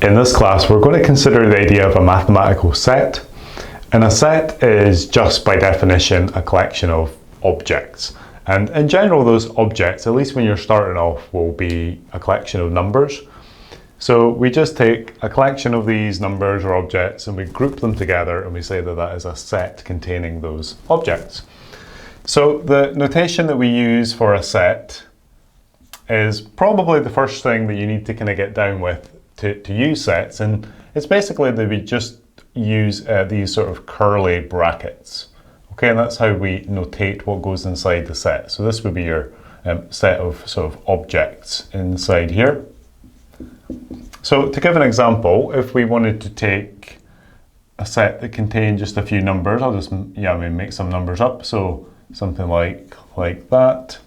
In this class, we're going to consider the idea of a mathematical set. And a set is just by definition a collection of objects. And in general, those objects, at least when you're starting off, will be a collection of numbers. So we just take a collection of these numbers or objects and we group them together and we say that that is a set containing those objects. So the notation that we use for a set is probably the first thing that you need to kind of get down with to use sets, and it's basically that we just use these sort of curly brackets. Okay, and that's how we notate what goes inside the set. So this would be your set of sort of objects inside here. So to give an example, if we wanted to take a set that contained just a few numbers, I'll just make some numbers up. So something like that.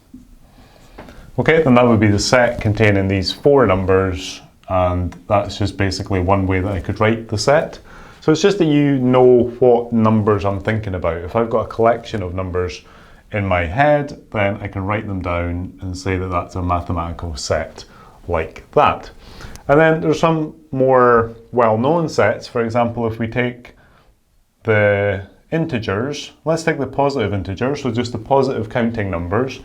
Okay, then that would be the set containing these 4 numbers, and that's just basically one way that I could write the set. So it's just that you know what numbers I'm thinking about. If I've got a collection of numbers in my head, then I can write them down and say that that's a mathematical set like that. And then there's some more well-known sets. For example, if we take the integers, let's take the positive integers, so just the positive counting numbers,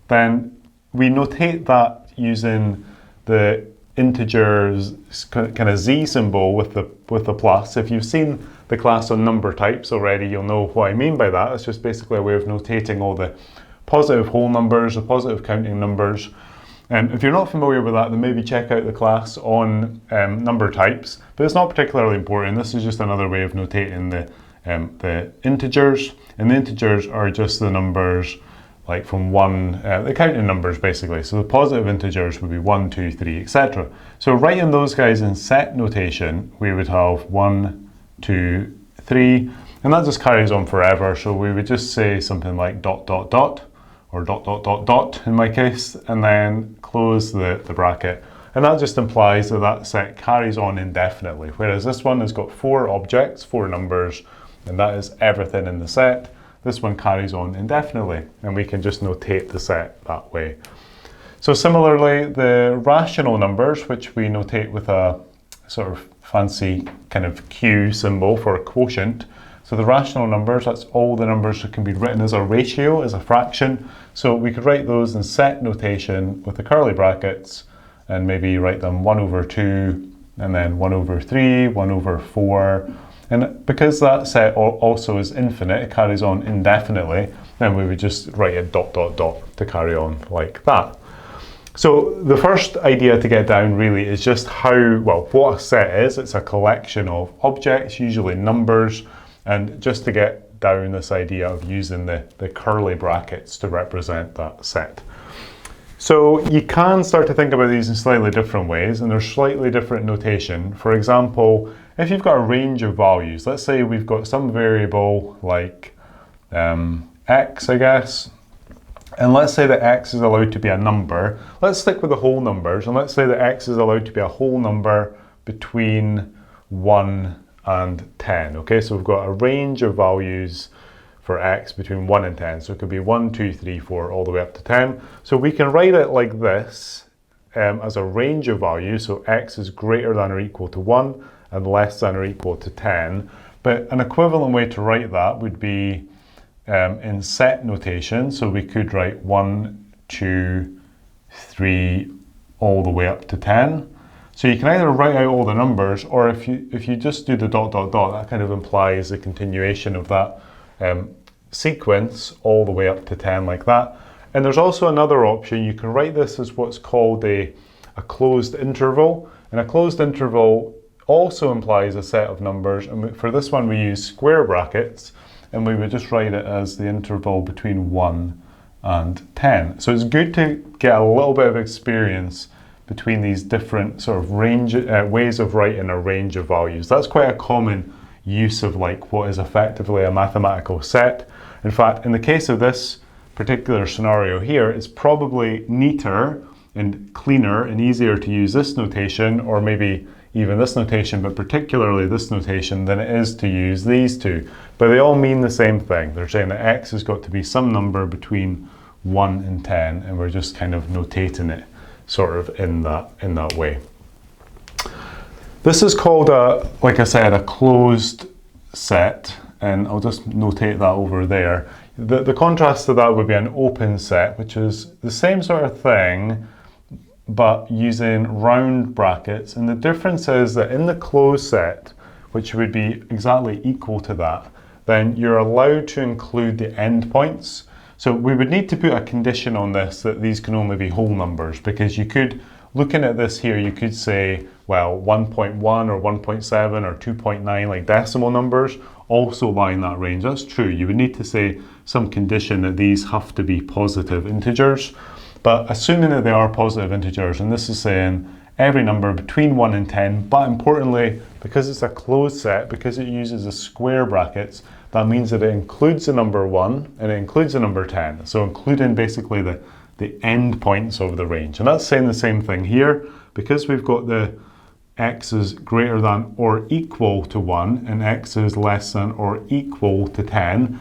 then we notate that using the integers kind of z symbol with the plus. If you've seen the class on number types already, you'll know what I mean by that. It's just basically a way of notating all the positive whole numbers, the positive counting numbers. And if you're not familiar with that, then maybe check out the class on number types, but it's not particularly important. This is just another way of notating the integers, and the integers are just the numbers like from 1, the counting numbers basically. So the positive integers would be 1, 2, 3, etc. So writing those guys in set notation, we would have 1, 2, 3, and that just carries on forever. So we would just say something like dot, dot, dot, or dot, dot, dot, dot in my case, and then close the bracket. And that just implies that that set carries on indefinitely, whereas this one has got 4 objects, 4 numbers, and that is everything in the set. This one carries on indefinitely, and we can just notate the set that way. So similarly, the rational numbers, which we notate with a sort of fancy kind of Q symbol for a quotient. So the rational numbers, that's all the numbers that can be written as a ratio, as a fraction. So we could write those in set notation with the curly brackets, and maybe write them 1 over 2, and then 1 over 3, 1 over 4. And because that set also is infinite, it carries on indefinitely, then we would just write a dot, dot, dot to carry on like that. So the first idea to get down really is just what a set is. It's a collection of objects, usually numbers, and just to get down this idea of using the curly brackets to represent that set. So you can start to think about these in slightly different ways, and there's slightly different notation. For example, if you've got a range of values, let's say we've got some variable like x, I guess, and let's say that x is allowed to be a number. Let's stick with the whole numbers, and let's say that x is allowed to be a whole number between 1 and 10. Okay, so we've got a range of values for x between 1 and 10. So it could be 1, 2, 3, 4, all the way up to 10. So we can write it like this as a range of values. So x is greater than or equal to 1 and less than or equal to 10. But an equivalent way to write that would be in set notation. So we could write 1, 2, 3, all the way up to 10. So you can either write out all the numbers, or if you just do the dot, dot, dot, that kind of implies a continuation of that sequence all the way up to 10 like that. And there's also another option. You can write this as what's called a closed interval, and a closed interval also implies a set of numbers, and for this one we use square brackets, and we would just write it as the interval between 1 and 10. So it's good to get a little bit of experience between these different sort of ways of writing a range of values. That's quite a common use of like what is effectively a mathematical set. In fact, in the case of this particular scenario here, it's probably neater and cleaner and easier to use this notation, or maybe even this notation, but particularly this notation, than it is to use these two. But they all mean the same thing. They're saying that x has got to be some number between 1 and 10, and we're just kind of notating it sort of in that way. This is called like I said, a closed set, and I'll just notate that over there. The contrast to that would be an open set, which is the same sort of thing, but using round brackets. And the difference is that in the closed set, which would be exactly equal to that, then you're allowed to include the endpoints. So we would need to put a condition on this that these can only be whole numbers, because you could, looking at this here, you could say, well, 1.1 or 1.7 or 2.9, like decimal numbers, also lie in that range. That's true. You would need to say some condition that these have to be positive integers. But assuming that they are positive integers, and this is saying every number between 1 and 10, but importantly, because it's a closed set, because it uses the square brackets, that means that it includes the number 1 and it includes the number 10. So including basically the end points of the range. And that's saying the same thing here, because we've got the x is greater than or equal to 1 and x is less than or equal to 10,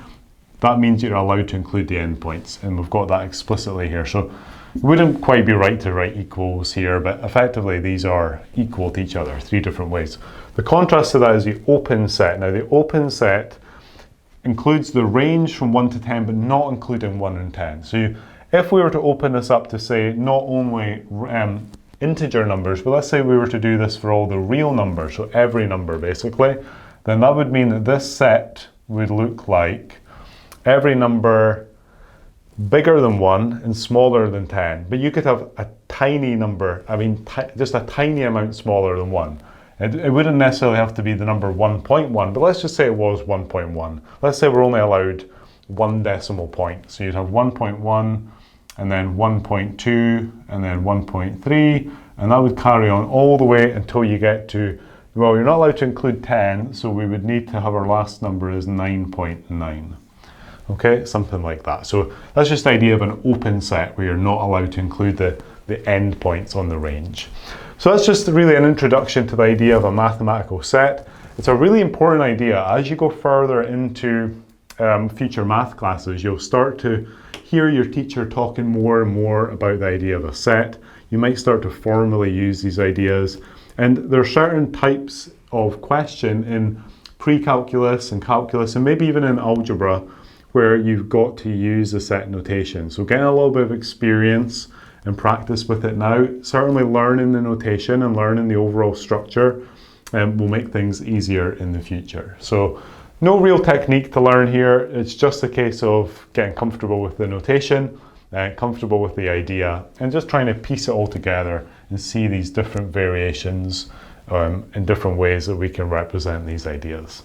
that means you're allowed to include the endpoints, and we've got that explicitly here. So it wouldn't quite be right to write equals here, but effectively these are equal to each other, 3 different ways. The contrast to that is the open set. Now the open set includes the range from 1 to 10, but not including 1 and 10. So if we were to open this up to say not only integer numbers, but let's say we were to do this for all the real numbers, so every number basically, then that would mean that this set would look like every number bigger than 1 and smaller than 10. But you could have a tiny number, just a tiny amount smaller than 1. It wouldn't necessarily have to be the number 1.1, but let's just say it was 1.1. Let's say we're only allowed 1 decimal point. So you'd have 1.1, and then 1.2, and then 1.3, and that would carry on all the way until you get to, well, you're not allowed to include 10, so we would need to have our last number as 9.9. Okay, something like that. So that's just the idea of an open set where you're not allowed to include the endpoints on the range. So that's just really an introduction to the idea of a mathematical set. It's a really important idea. As you go further into future math classes, you'll start to hear your teacher talking more and more about the idea of a set. You might start to formally use these ideas. And there are certain types of question in pre-calculus and calculus, and maybe even in algebra, where you've got to use the set notation. So getting a little bit of experience and practice with it now, certainly learning the notation and learning the overall structure will make things easier in the future. So no real technique to learn here. It's just a case of getting comfortable with the notation, comfortable with the idea, and just trying to piece it all together and see these different variations in different ways that we can represent these ideas.